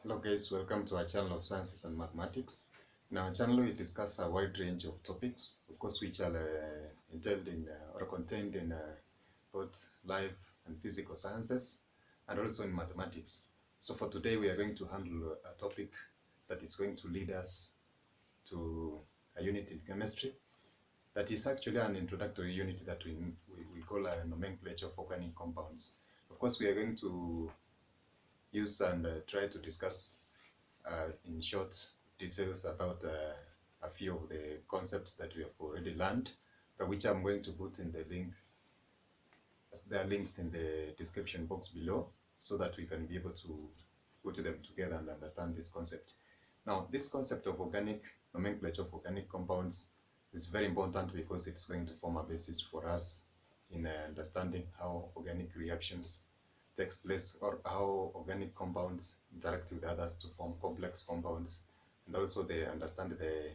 Hello guys, welcome to our channel of Sciences and Mathematics. In our channel we discuss a wide range of topics, of course, which are entailed in or contained in both life and physical sciences and also in mathematics. So for today we are going to handle a topic that is going to lead us to a unit in chemistry that is actually an introductory unit that we call a nomenclature for organic compounds. Of course, we are going to use and try to discuss in short details about a few of the concepts that we have already learned, which I'm going to put in the link. There are links in the description box below so that we can be able to put them together and understand this concept. Now, this concept of organic nomenclature of organic compounds is very important because it's going to form a basis for us in understanding how organic reactions takes place, or how organic compounds interact with others to form complex compounds, and also they understand the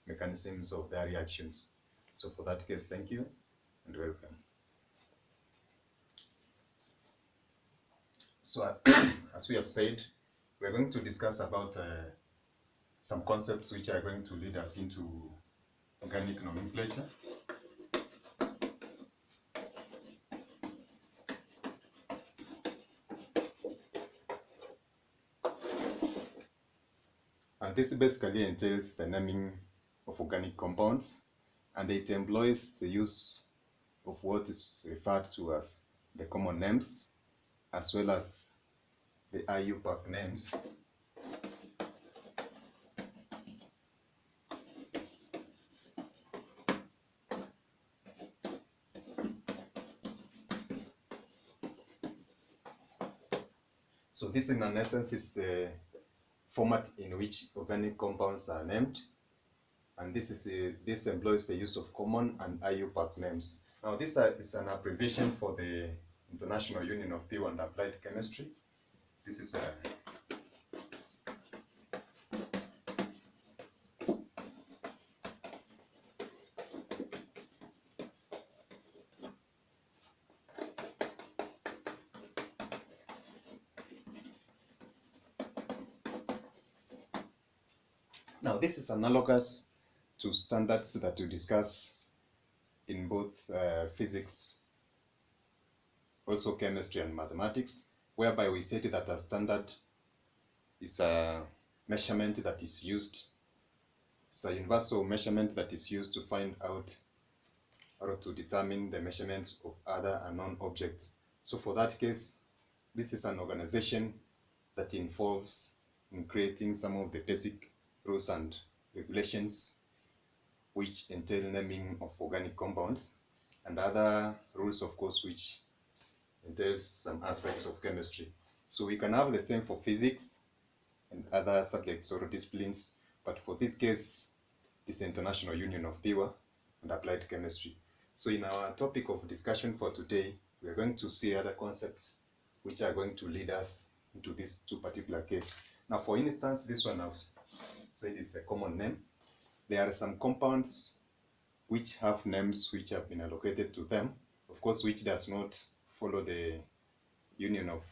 mechanisms of their reactions. So for that case, thank you and welcome. So as we have said, we are going to discuss about some concepts which are going to lead us into organic nomenclature. And this basically entails the naming of organic compounds, and it employs the use of what is referred to as the common names, as well as the IUPAC names. So this in an essence is the format in which organic compounds are named, and this employs the use of common and IUPAC names. Now this is an abbreviation for the International Union of Pure and Applied Chemistry. This is now this is analogous to standards that we discuss in both physics, also chemistry and mathematics, whereby we said that a standard is a measurement that is used, it's a universal measurement that is used to find out or to determine the measurements of other unknown objects. So for that case, this is an organization that involves in creating some of the basic rules and regulations which entail naming of organic compounds, and other rules, of course, which entails some aspects of chemistry. So we can have the same for physics and other subjects or disciplines, but for this case, this International Union of Pure and Applied Chemistry. So in our topic of discussion for today, we are going to see other concepts which are going to lead us into these two particular cases. Now, for instance, this one I've said is a common name. There are some compounds which have names which have been allocated to them, of course, which does not follow the Union of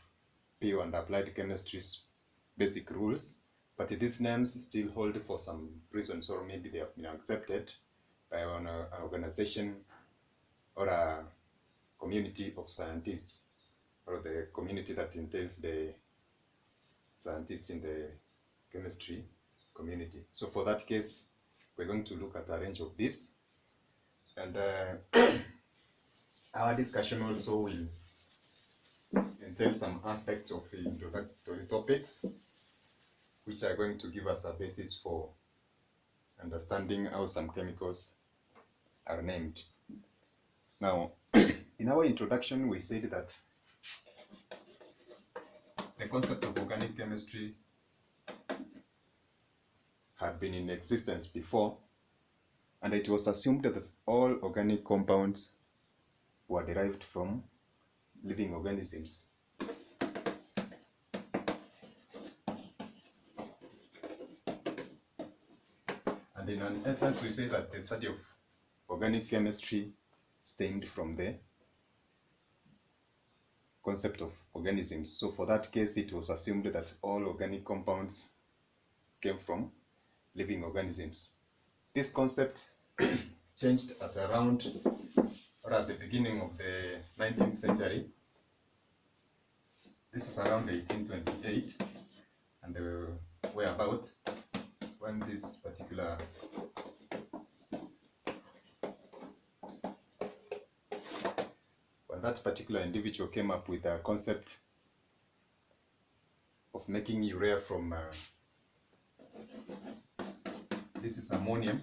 Pure and Applied Chemistry's basic rules, but these names still hold for some reasons, or maybe they have been accepted by an organization or a community of scientists, or the community that entails the scientists in the chemistry community. So for that case, we're going to look at a range of this, and our discussion also will entail some aspects of introductory topics which are going to give us a basis for understanding how some chemicals are named. Now, in our introduction, we said that the concept of organic chemistry had been in existence before, and it was assumed that all organic compounds were derived from living organisms. And in an essence, we say that the study of organic chemistry stemmed from the concept of organisms. So for that case, it was assumed that all organic compounds came from living organisms. This concept changed at around or at the beginning of the 19th century. This is around 1828 and whereabout when this particular that particular individual came up with a concept of making urea from this is ammonium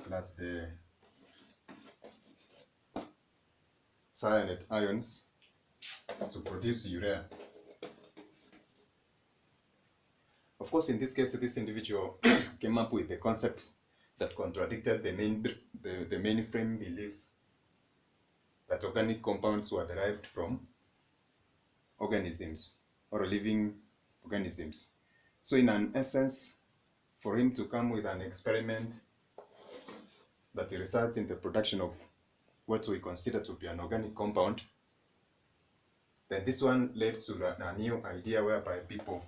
plus the cyanide ions to produce urea. Of course, in this case, this individual came up with a concept that contradicted the mainframe belief that organic compounds were derived from organisms or living organisms. So in an essence, for him to come with an experiment that results in the production of what we consider to be an organic compound, then this one led to a new idea whereby people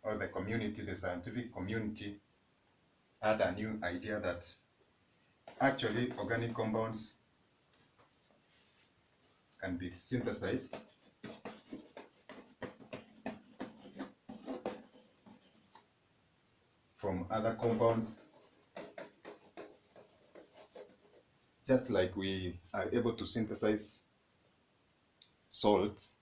or the community, the scientific community, had a new idea that actually organic compounds can be synthesized from other compounds, just like we are able to synthesize salts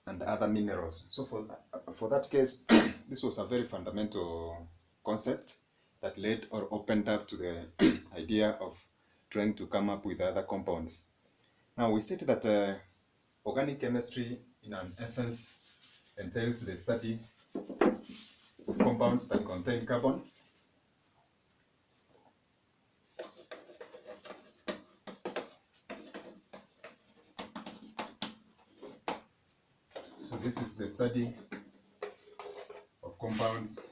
and other minerals. So for that case, this was a very fundamental concept that led or opened up to the idea of trying to come up with other compounds. Now we said that organic chemistry in an essence entails the study of compounds that contain carbon, so this is the study of compounds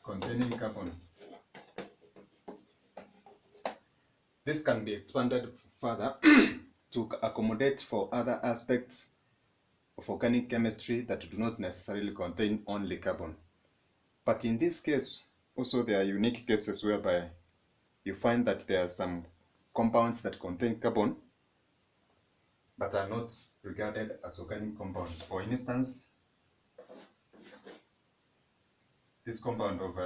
containing carbon. This can be expanded further to accommodate for other aspects of organic chemistry that do not necessarily contain only carbon. But in this case, also there are unique cases whereby you find that there are some compounds that contain carbon but are not regarded as organic compounds. For instance, this compound of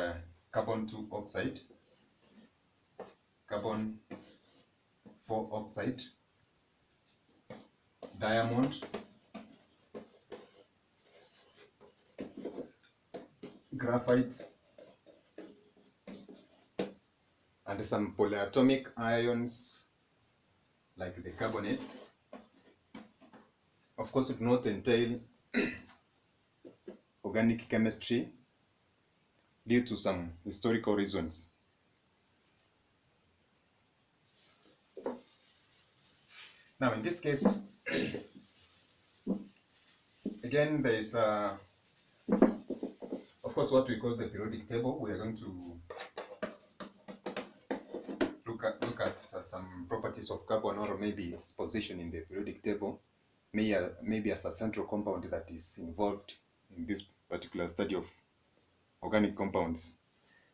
carbon 2 oxide, carbon 4 oxide, diamond, graphite, and some polyatomic ions like the carbonates, of course, do not entail organic chemistry due to some historical reasons. Now in this case, again there is of course what we call the periodic table. We are going to look at some properties of carbon, or maybe its position in the periodic table, maybe as a central compound that is involved in this particular study of organic compounds.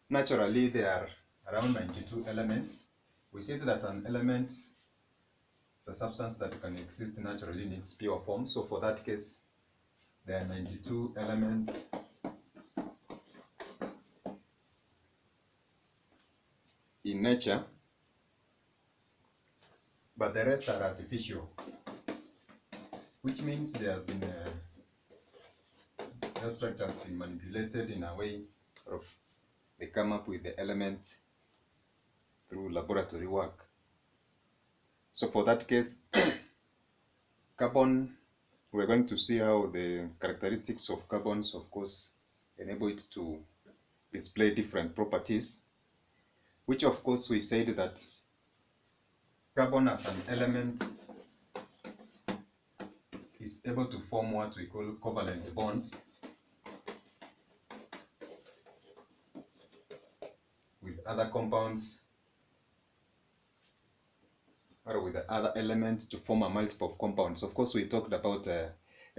Naturally, there are around 92 elements. We said that an element is a substance that can exist naturally in its pure form. So for that case, there are 92 elements in nature, but the rest are artificial, which means they have been their structure has been manipulated in a way, or they come up with the element through laboratory work. So for that case, carbon, we're going to see how the characteristics of carbons, of course, enable it to display different properties, which of course we said that carbon as an element is able to form what we call covalent bonds. other compounds or with the other elements to form a multiple of compounds. Of course, we talked about a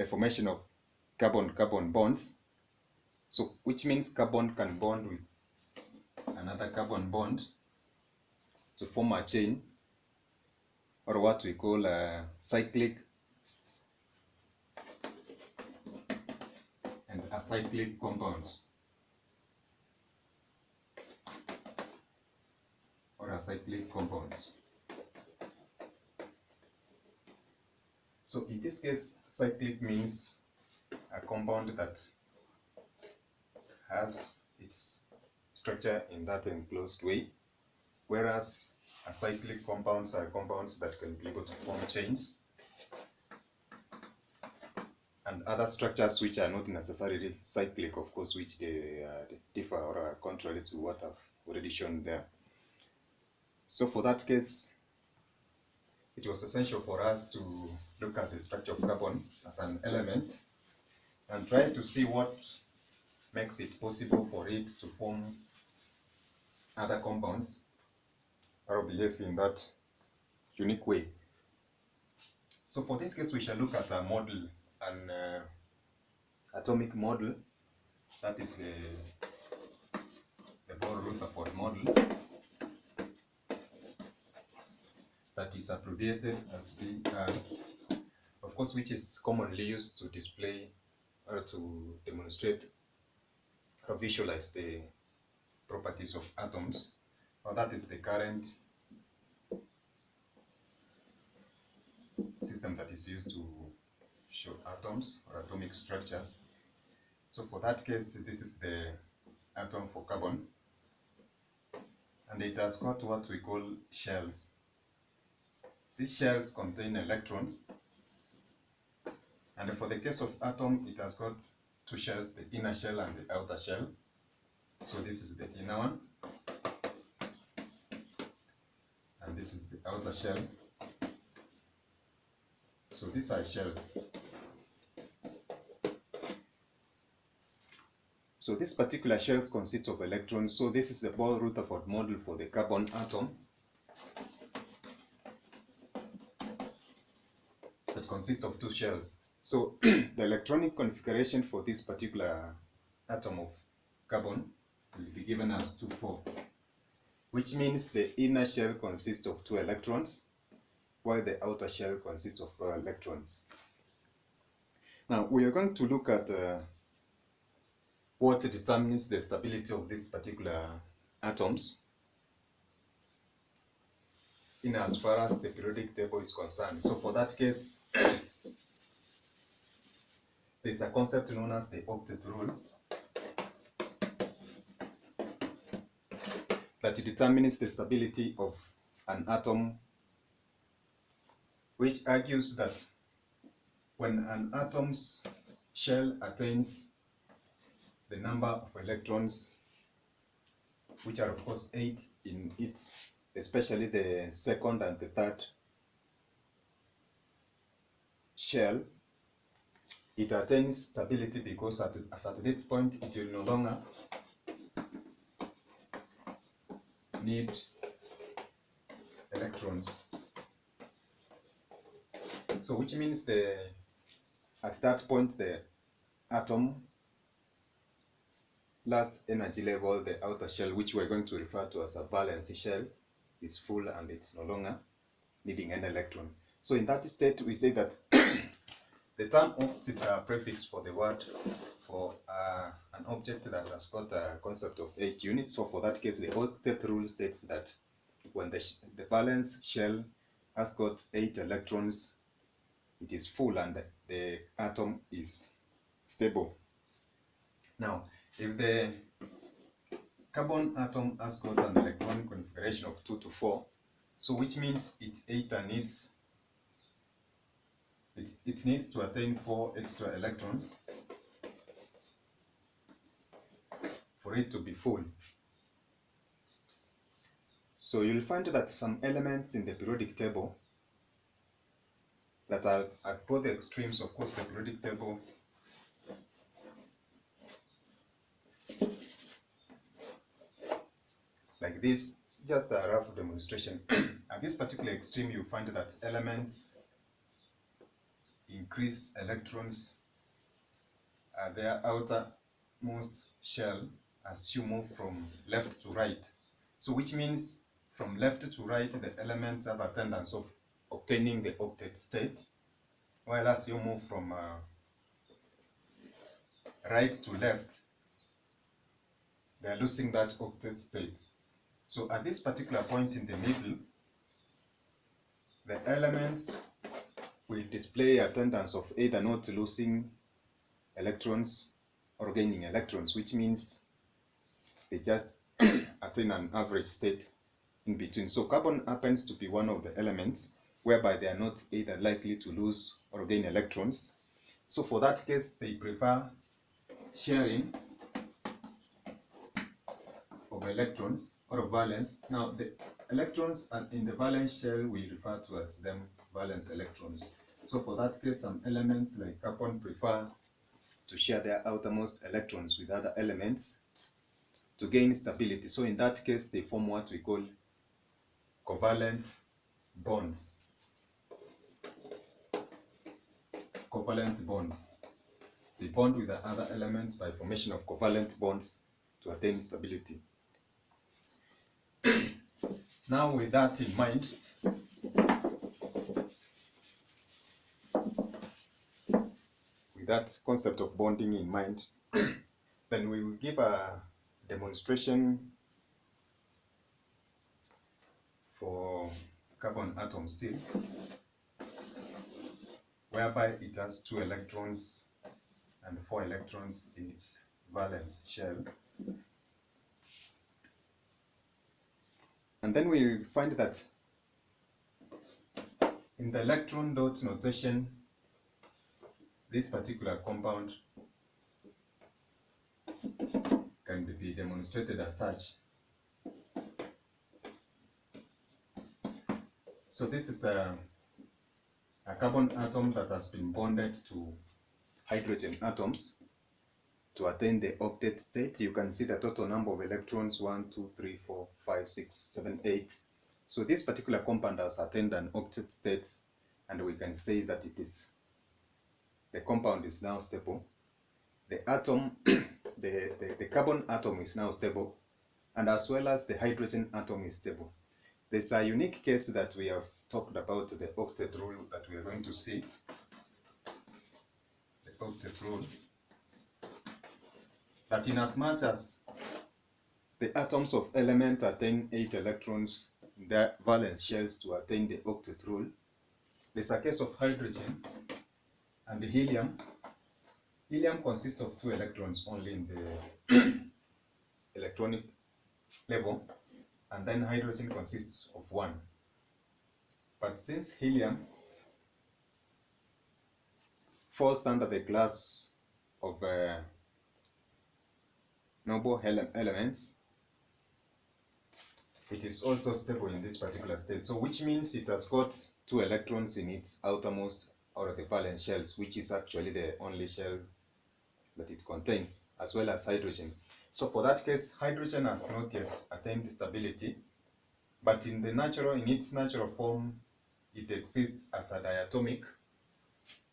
formation of carbon-carbon bonds. So, which means carbon can bond with another carbon bond to form a chain, or what we call cyclic and acyclic compounds, or acyclic compounds. So in this case, cyclic means a compound that has its structure in that enclosed way, whereas acyclic compounds are compounds that can be able to form chains and other structures which are not necessarily cyclic, of course, which they differ or are contrary to what I've already shown there. So for that case, it was essential for us to look at the structure of carbon as an element and try to see what makes it possible for it to form other compounds or behave in that unique way. So for this case, we shall look at a model, an atomic model, that is the Bohr-Rutherford model, that is abbreviated as BR, of course, which is commonly used to display or to demonstrate or visualize the properties of atoms. Well, that is the current system that is used to show atoms or atomic structures. So for that case, this is the atom for carbon, and it has got what we call shells. These shells contain electrons, and for the case of atom, it has got two shells, the inner shell and the outer shell. So this is the inner one, and this is the outer shell. So these are shells. So these particular shells consist of electrons. So this is the Bohr-Rutherford model for the carbon atom that consists of two shells. So the electronic configuration for this particular atom of carbon will be given as 2,4, which means the inner shell consists of 2 electrons, while the outer shell consists of 4 electrons. Now we are going to look at what determines the stability of these particular atoms in as far as the periodic table is concerned. So for that case, there's a concept known as the octet rule that determines the stability of an atom, which argues that when an atom's shell attains the number of electrons, which are of course 8 in its, especially the second and the third shell, it attains stability because at that point it will no longer need electrons. So which means at that point the atom last energy level, the outer shell, which we're going to refer to as a valence shell, is full and it's no longer needing an electron. So in that state, we say that the term oct is a prefix for the word for an object that has got a concept of 8 units. So for that case, the octet rule states that when the valence shell has got 8 electrons, it is full and the atom is stable. Now, if the carbon atom has got an electronic configuration of 2 to 4, so which means it needs to attain 4 extra electrons for it to be full. So you'll find that some elements in the periodic table that are at both the extremes. Of course, the periodic table like this. It's just a rough demonstration. At this particular extreme, you find that elements increase electrons at their outermost shell as you move from left to right. So which means from left to right, the elements have a tendency of obtaining the octet state, while as you move from right to left, they are losing that octet state. So at this particular point in the middle, the elements will display a tendency of either not losing electrons or gaining electrons, which means they just attain an average state in between. So carbon happens to be one of the elements whereby they are not either likely to lose or gain electrons. So for that case, they prefer sharing of electrons or valence. Now the electrons in the valence shell we refer to as them valence electrons. So for that case, some elements like carbon prefer to share their outermost electrons with other elements to gain stability. So in that case, they form what we call covalent bonds. Covalent bonds. They bond with the other elements by formation of covalent bonds to attain stability. Now with that in mind, with that concept of bonding in mind, then we will give a demonstration for carbon atom still, whereby it has 2 electrons and 4 electrons in its valence shell. And then we find that in the electron dot notation, this particular compound can be demonstrated as such. So this is a carbon atom that has been bonded to hydrogen atoms to attain the octet state. You can see the total number of electrons: 1, 2, 3, 4, 5, 6, 7, 8. So this particular compound has attained an octet state, and we can say that the compound is now stable. The atom, the carbon atom is now stable, and as well as the hydrogen atom is stable. There's a unique case that we have talked about, the octet rule, that we are going to see. The octet rule, that in as much as the atoms of element attain 8 electrons in their valence shells to attain the octet rule, there's a case of hydrogen and the helium. Helium consists of 2 electrons only in the electronic level, and then hydrogen consists of 1. But since helium falls under the class of noble elements, it is also stable in this particular state. So which means it has got 2 electrons in its outermost or the valence shells, which is actually the only shell that it contains, as well as hydrogen. So for that case, hydrogen has not yet attained stability, but in its natural form, it exists as a diatomic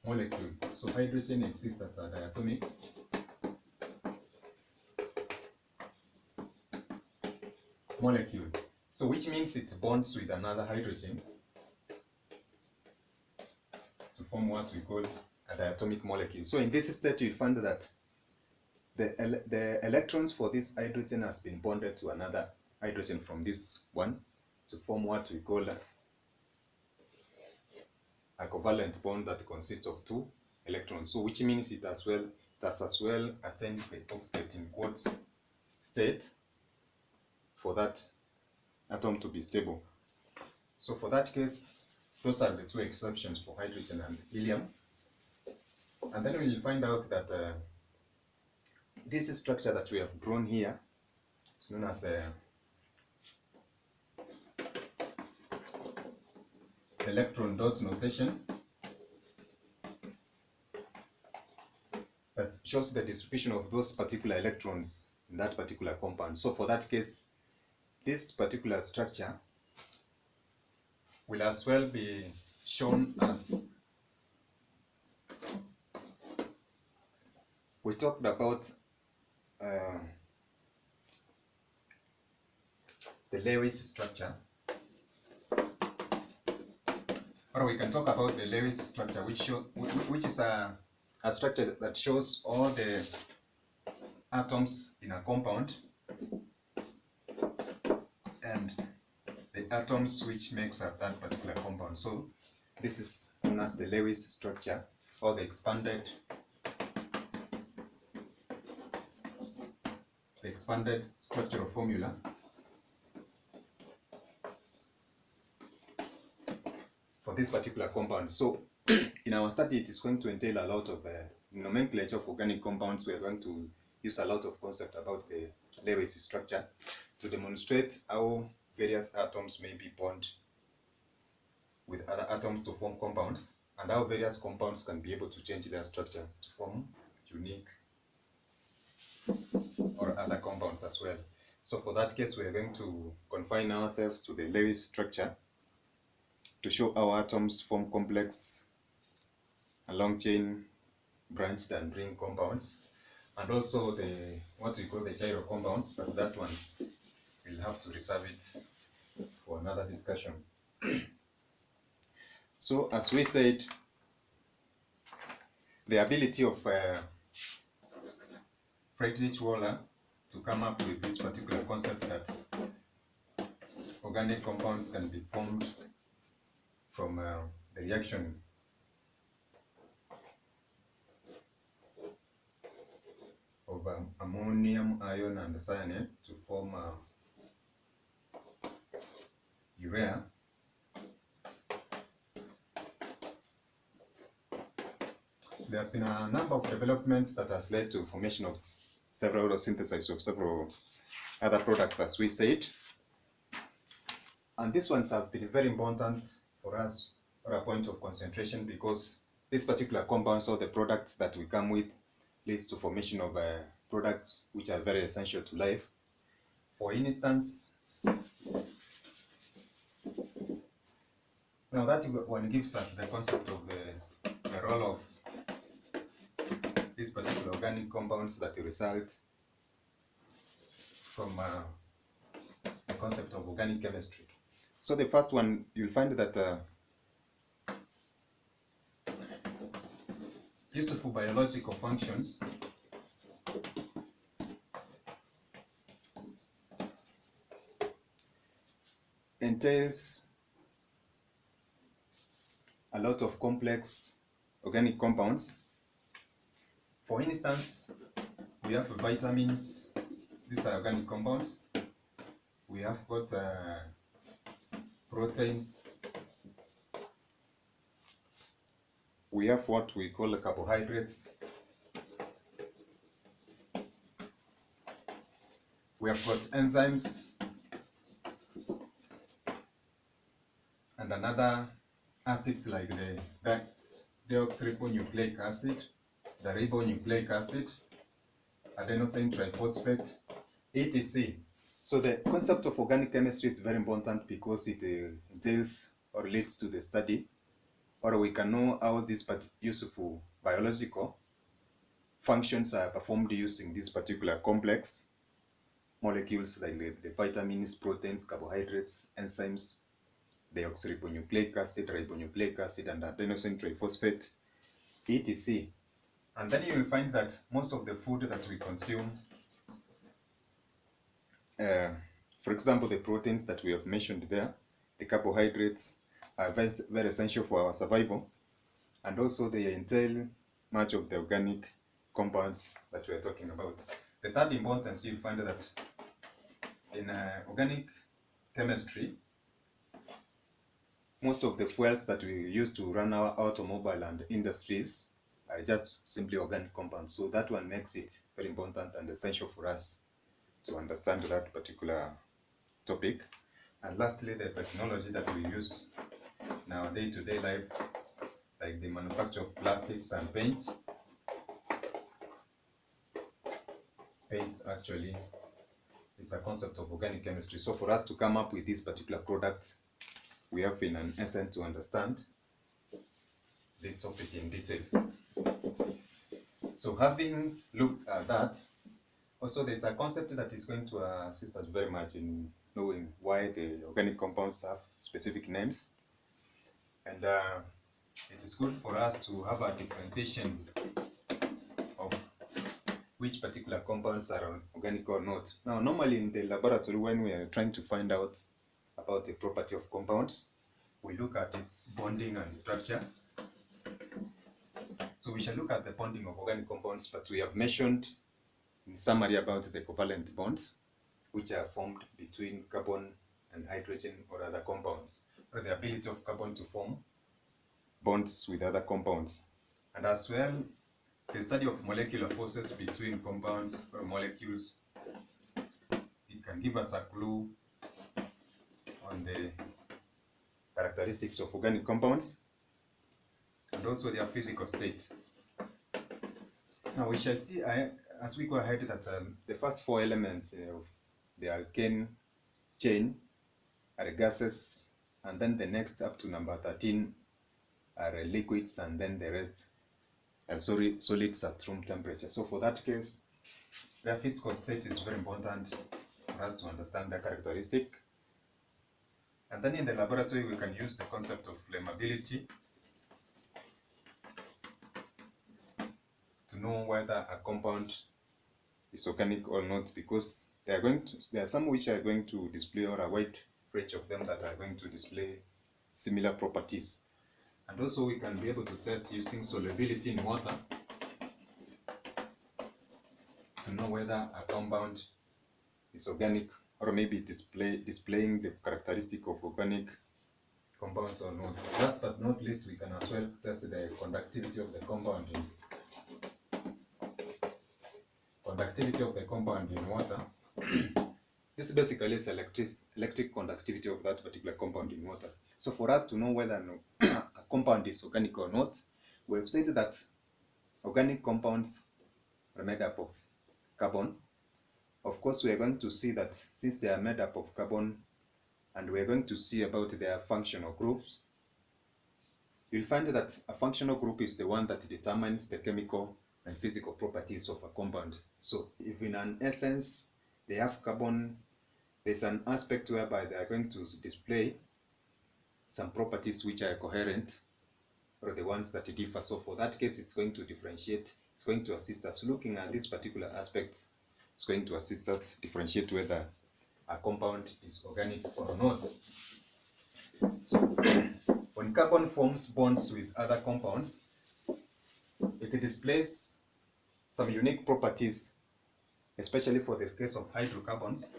molecule. So hydrogen exists as a diatomic molecule. So which means it bonds with another hydrogen to form what we call a diatomic molecule. So in this state, you find that the electrons for this hydrogen has been bonded to another hydrogen from this one to form what we call a covalent bond that consists of 2 electrons. So which means it has as well attained the octet in quartz state for that atom to be stable. So for that case, those are the 2 exceptions for hydrogen and helium. And then we'll find out that this structure that we have drawn here is known as electron dot notation, that shows the distribution of those particular electrons in that particular compound. So for that case, this particular structure will as well be shown as, we talked about the Lewis structure, or we can talk about the Lewis structure, which is a structure that shows all the atoms in a compound and the atoms which makes up that particular compound. So this is known as the Lewis structure, or the expanded structural formula for this particular compound. So in our study, it is going to entail a lot of nomenclature of organic compounds. We are going to use a lot of concept about the Lewis structure to demonstrate how various atoms may be bonded with other atoms to form compounds, and how various compounds can be able to change their structure to form unique or other compounds as well. So for that case, we are going to confine ourselves to the Lewis structure to show how atoms form complex and long chain branched and ring compounds, and also the what we call the gyro compounds, but that one's we'll have to reserve it for another discussion. So as we said, the ability of Friedrich Wöhler to come up with this particular concept that organic compounds can be formed from the reaction of ammonium ion and cyanide to form urea. There's been a number of developments that has led to formation of several, or synthesis of several other products, as we said. And these ones have been very important for us, or a point of concentration, because these particular compounds, or the products that we come with, leads to formation of products which are very essential to life. For instance, now that one gives us the concept of the role of these particular organic compounds that result from the concept of organic chemistry. So the first one, you'll find that useful biological functions entails a lot of complex organic compounds. For instance, we have vitamins. These are organic compounds. We have got proteins. We have what we call carbohydrates. We have got enzymes and another acids like the deoxyribonucleic acid, the ribonucleic acid, adenosine triphosphate, etc. So the concept of organic chemistry is very important because it entails or relates to the study, or we can know how these useful biological functions are performed using these particular complex molecules like the vitamins, proteins, carbohydrates, enzymes, deoxyribonucleic acid, ribonucleic acid, and adenosine triphosphate, etc. And then you will find that most of the food that we consume, for example, the proteins that we have mentioned there, the carbohydrates, are very, very essential for our survival, and also they entail much of the organic compounds that we are talking about. The third importance, you'll find that in organic chemistry, most of the fuels that we use to run our automobile and industries are just simply organic compounds. So that one makes it very important and essential for us to understand that particular topic. And lastly, the technology that we use in our day-to-day life, like the manufacture of plastics and paints. Paints actually is a concept of organic chemistry. So for us to come up with these particular products, we have in an essence to understand this topic in details. So having looked at that, also there's a concept that is going to assist us very much in knowing why the organic compounds have specific names. And it is good for us to have a differentiation of which particular compounds are organic or not. Now, normally in the laboratory, when we are trying to find out about the property of compounds, we look at its bonding and structure. So we shall look at the bonding of organic compounds, but we have mentioned in summary about the covalent bonds, which are formed between carbon and hydrogen or other compounds, or the ability of carbon to form bonds with other compounds. And as well, the study of molecular forces between compounds or molecules, it can give us a clue on the characteristics of organic compounds and also their physical state. Now we shall see as we go ahead that the first four elements of the alkane chain are gases, and then the next up to number 13 are liquids, and then the rest are solids at room temperature. So for that case, their physical state is very important for us to understand their characteristic. And then in the laboratory, we can use the concept of flammability to know whether a compound is organic or not, because there are some which are going to display, or a wide range of them that are going to display similar properties. And also we can be able to test using solubility in water to know whether a compound is organic, or maybe displaying the characteristic of organic compounds or not. Last but not least, we can as well test the conductivity of the compound in water. This basically is electric conductivity of that particular compound in water. So for us to know whether a compound is organic or not, we have said that organic compounds are made up of carbon. Of course, we are going to see that since they are made up of carbon, and we are going to see about their functional groups, you'll find that a functional group is the one that determines the chemical and physical properties of a compound. So if in an essence they have carbon, there's an aspect whereby they are going to display some properties which are coherent, or the ones that differ. So for that case, it's going to differentiate, it's going to assist us looking at these particular aspects. It's going to assist us differentiate whether a compound is organic or not. So when carbon forms bonds with other compounds, it displays some unique properties, especially for the case of hydrocarbons.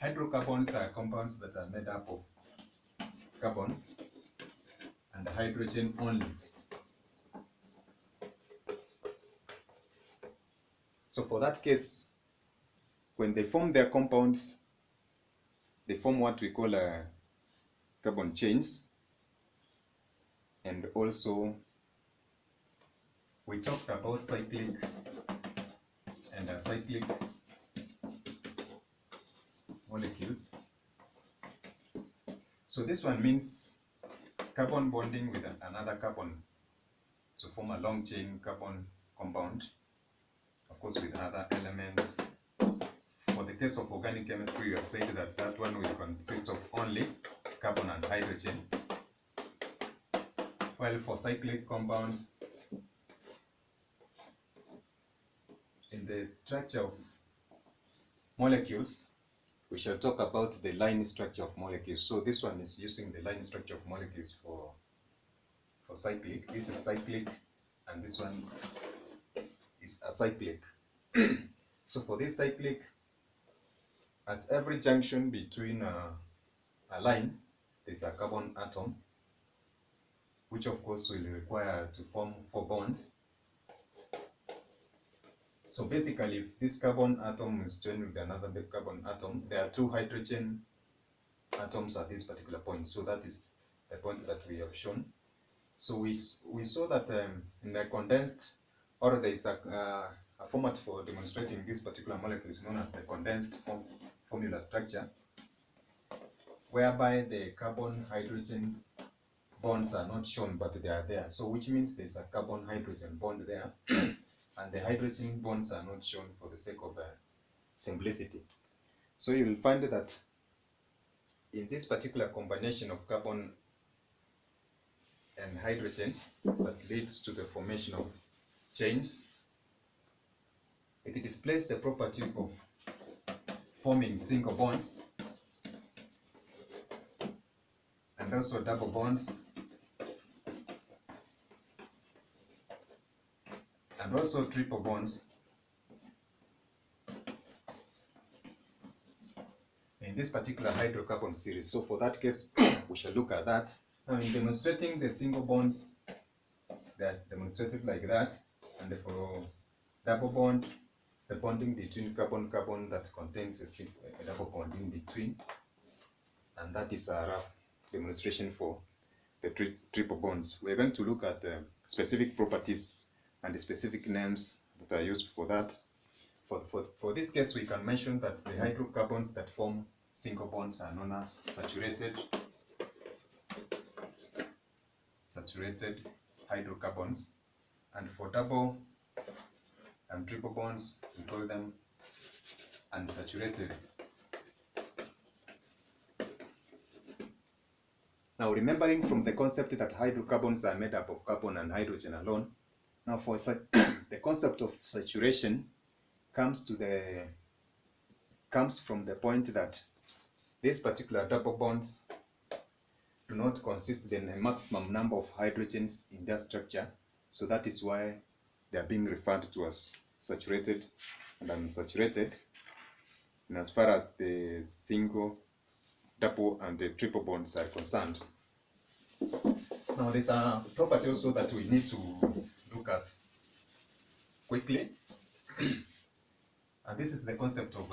Hydrocarbons are compounds that are made up of carbon and hydrogen only. So for that case, when they form their compounds, they form what we call carbon chains. And also, we talked about cyclic and acyclic molecules. So this one means carbon bonding with another carbon to form a long chain carbon compound, of course with other elements. For the case of organic chemistry, we have said that that one will consist of only carbon and hydrogen. While for cyclic compounds, in the structure of molecules, we shall talk about the line structure of molecules. So this one is using the line structure of molecules for cyclic. This is cyclic, and this one is acyclic. So for this cyclic, at every junction between a line, there's a carbon atom, which of course will require to form 4 bonds. So basically, if this carbon atom is joined with another carbon atom, there are 2 hydrogen atoms at this particular point. So that is the point that we have shown. So we saw that in the condensed, or there is a a format for demonstrating this particular molecule is known as the condensed formula structure, whereby the carbon-hydrogen bonds are not shown but they are there. So which means there's a carbon-hydrogen bond there and the hydrogen bonds are not shown for the sake of simplicity. So you will find that in this particular combination of carbon and hydrogen that leads to the formation of chains, it displays the property of forming single bonds and also double bonds and also triple bonds in this particular hydrocarbon series. So for that case, we shall look at that. Now in demonstrating the single bonds, they are demonstrated like that, and for double bond, it's the bonding between carbon-carbon that contains a double bond in between, and that is a rough demonstration for the triple bonds. We're going to look at the specific properties and the specific names that are used for that. For this case, we can mention that the hydrocarbons that form single bonds are known as saturated hydrocarbons, and for double and triple bonds we call them unsaturated. Now, remembering from the concept that hydrocarbons are made up of carbon and hydrogen alone, now for the concept of saturation comes from the point that these particular double bonds do not consist in a maximum number of hydrogens in their structure, so that is why they are being referred to as saturated and unsaturated. And as far as the single, double and the triple bonds are concerned, now there's a property also that we need to look at quickly, and this is the concept of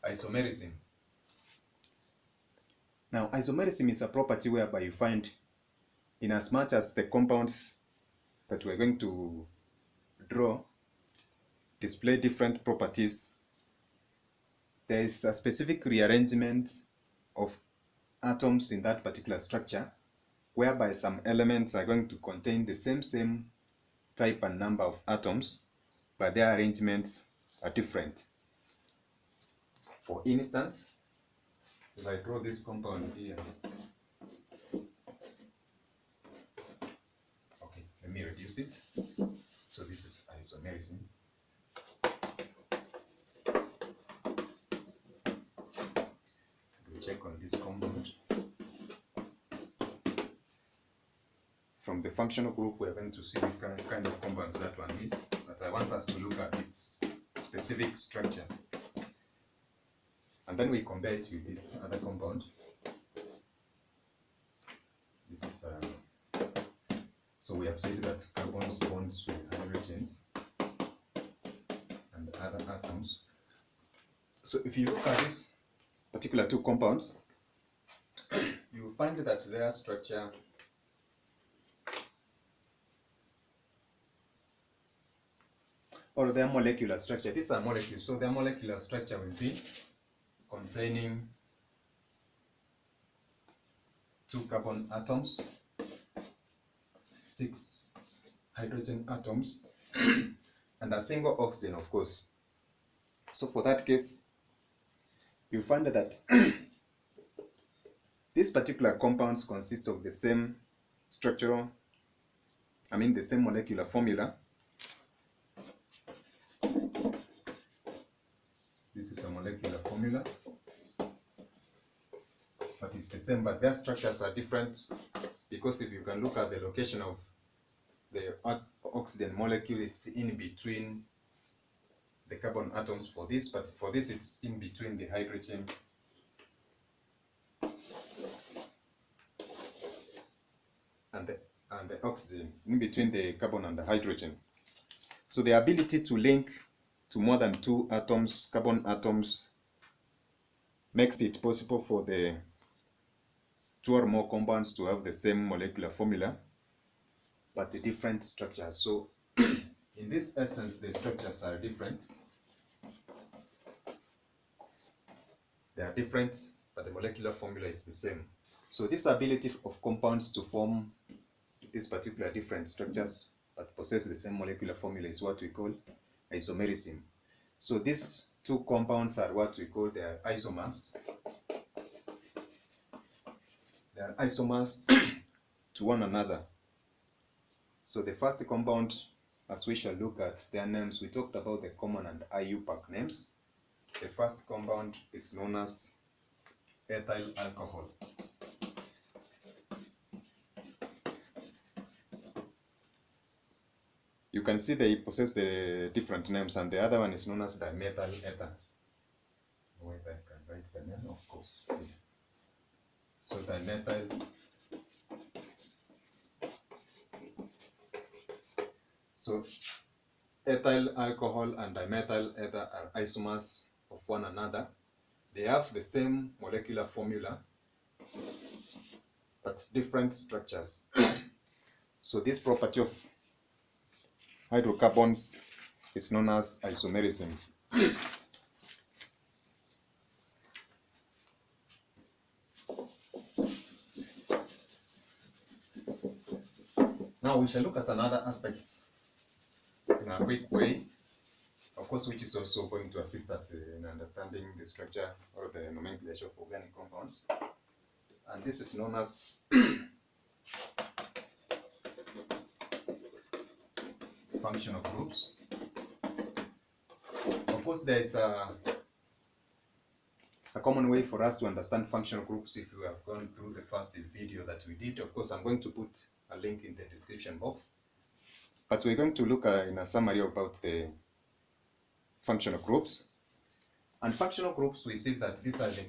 isomerism. Now, isomerism is a property whereby you find, in as much as the compounds that we're going to draw display different properties, there is a specific rearrangement of atoms in that particular structure, whereby some elements are going to contain the same type and number of atoms, but their arrangements are different. For instance, if I draw this compound here, okay, let me reduce it. So this is isomerism. We'll check on this compound. From the functional group, we're going to see which kind of compounds that one is, but I want us to look at its specific structure. And then we compare it with this other compound. This is so we have said that carbons bonds with hydrogens and other atoms. So if you look at these particular two compounds, you will find that their structure or their molecular structure, these are molecules, so their molecular structure will be containing 2 carbon atoms, 6 hydrogen atoms, and a single oxygen, of course. So for that case, you find that these particular compounds consist of the same structural, the same molecular formula. This is a molecular formula, but it's the same, but their structures are different, because if you can look at the location of the oxygen molecule, it's in between the carbon atoms for this, but for this it's in between the hydrogen and the oxygen, in between the carbon and the hydrogen. So the ability to link to more than 2 atoms, carbon atoms, makes it possible for the 2 or more compounds to have the same molecular formula. but different structures. So in this essence, the structures are different. They are different, but the molecular formula is the same. So this ability of compounds to form these particular different structures but possess the same molecular formula is what we call isomerism. So these two compounds are what we call their isomers. They are isomers to one another. So the first compound, as we shall look at their names, we talked about the common and IUPAC names. The first compound is known as ethyl alcohol. You can see they possess the different names, and the other one is known as dimethyl ether. Whether I can write the name, of course. So dimethyl. So ethyl alcohol and dimethyl ether are isomers of one another. They have the same molecular formula, but different structures. So this property of hydrocarbons is known as isomerism. Now we shall look at another aspects in a quick way, of course, which is also going to assist us in understanding the structure or the nomenclature of organic compounds. And this is known as functional groups. Of course, there is a common way for us to understand functional groups if you have gone through the first video that we did. Of course, I'm going to put a link in the description box. But we're going to look in a summary about the functional groups. And functional groups, we see that these are the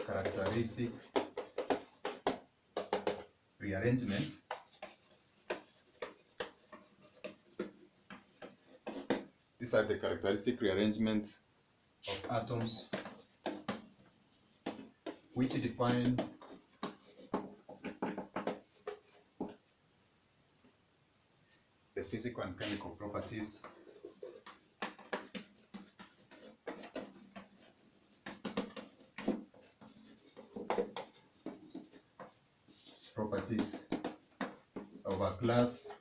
characteristic rearrangement These are the characteristic rearrangement of atoms which define the physical and chemical properties of a class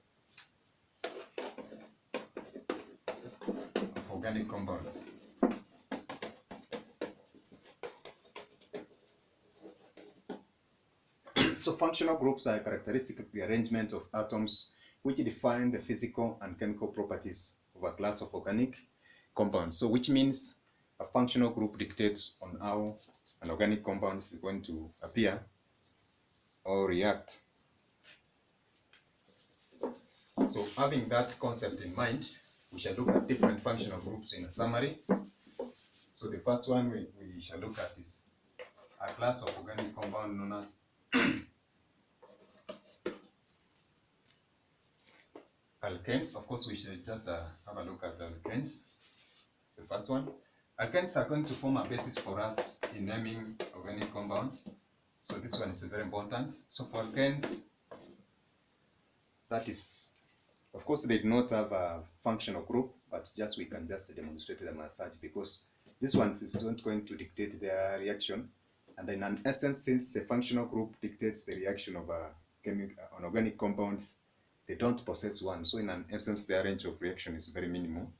of organic compounds. So functional groups are a characteristic rearrangement of atoms which define the physical and chemical properties of a class of organic compounds. So which means a functional group dictates on how an organic compound is going to appear or react. So having that concept in mind, we shall look at different functional groups in a summary. So the first one we shall look at is a class of organic compound known as alkanes. Of course, we should just have a look at alkanes. The first one. Alkanes are going to form a basis for us in naming organic compounds. So this one is very important. So for alkanes, that is, of course, they do not have a functional group, but just we can just demonstrate them as such because this one is not going to dictate their reaction. And in an essence, since the functional group dictates the reaction of on organic compounds, they don't possess one. So in an essence, their range of reaction is very minimal.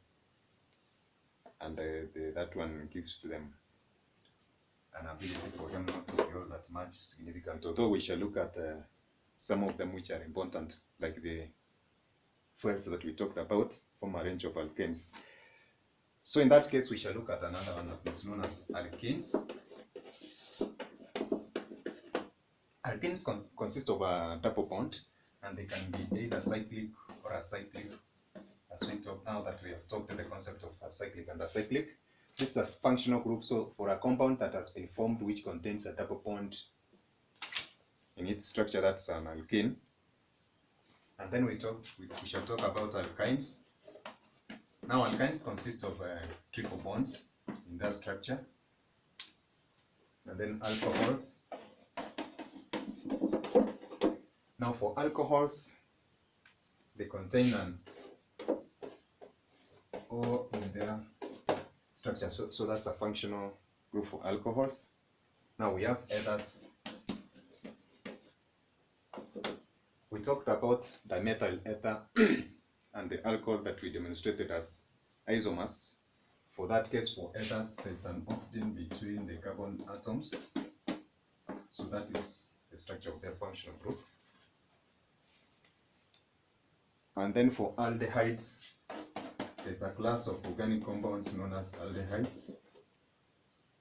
And that one gives them an ability for them not to be all that much significant. Although we shall look at some of them which are important, like the fuels that we talked about, from a range of alkanes. So in that case, we shall look at another one that's known as alkenes. Alkenes consist of a double bond, and they can be either cyclic or acyclic. As we talk now that we have talked the concept of cyclic and acyclic. This is a functional group, so for a compound that has been formed which contains a double bond in its structure, that's an alkene. And then we shall talk about alkynes. Now alkynes consist of triple bonds in their structure, and then alcohols. Now for alcohols, they contain an O in their structure, so that's a functional group for alcohols. Now we have ethers. We talked about dimethyl ether and the alcohol that we demonstrated as isomers. For that case, for ethers, there's an oxygen between the carbon atoms. So that is the structure of their functional group. And then for aldehydes, there's a class of organic compounds known as aldehydes.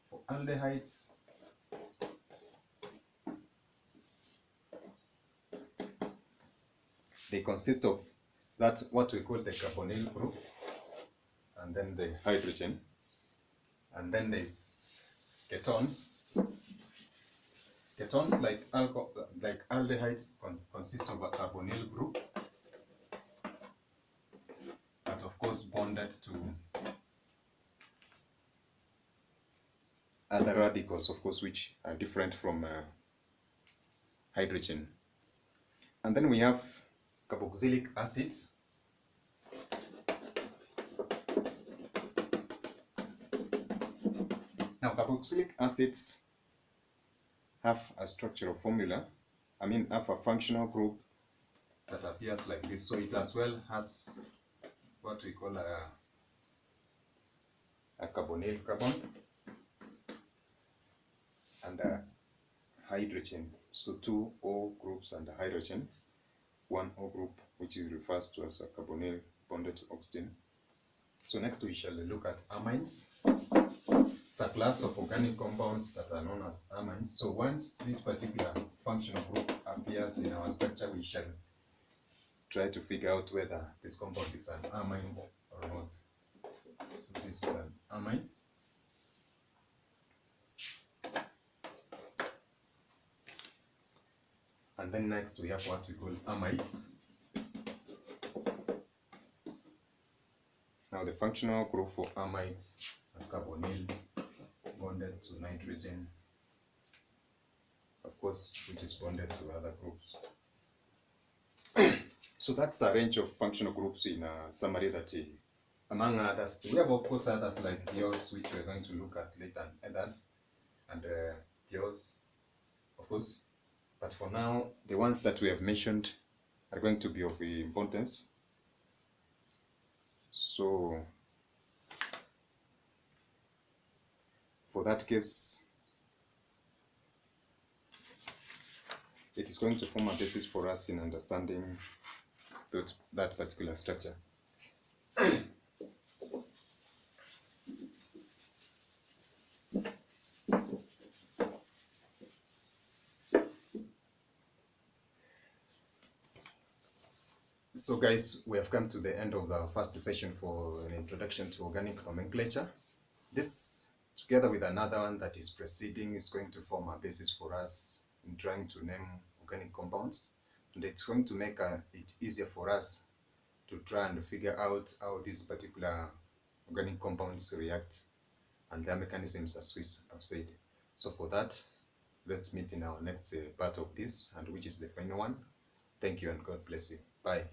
For aldehydes, they consist of that what we call the carbonyl group, and then the hydrogen, and then there's ketones. Ketones, like aldehydes, consist of a carbonyl group, but of course bonded to other radicals, of course, which are different from hydrogen. And then we have carboxylic acids. Now, carboxylic acids have a structural formula, have a functional group that appears like this. So it as well has what we call a carbonyl carbon and a hydrogen. So two O groups and a hydrogen, one O group, which is refers to as a carbonyl bonded to oxygen. So next we shall look at amines. It's a class of organic compounds that are known as amines. So once this particular functional group appears in our structure, we shall try to figure out whether this compound is an amine or not. So this is an amine. And then next we have what we call amides. Now the functional group for amides is a carbonyl bonded to nitrogen, of course, which is bonded to other groups. So that's a range of functional groups in a summary that among others, we have of course others like diols, which we're going to look at later, and others, and diols, of course. But for now, the ones that we have mentioned are going to be of importance. So for that case, it is going to form a basis for us in understanding that particular structure. So guys, we have come to the end of the first session for an introduction to organic nomenclature. This, together with another one that is preceding, is going to form a basis for us in trying to name organic compounds. And it's going to make it easier for us to try and figure out how these particular organic compounds react and their mechanisms, as we have said. So for that, let's meet in our next part of this, and which is the final one. Thank you and God bless you. Bye.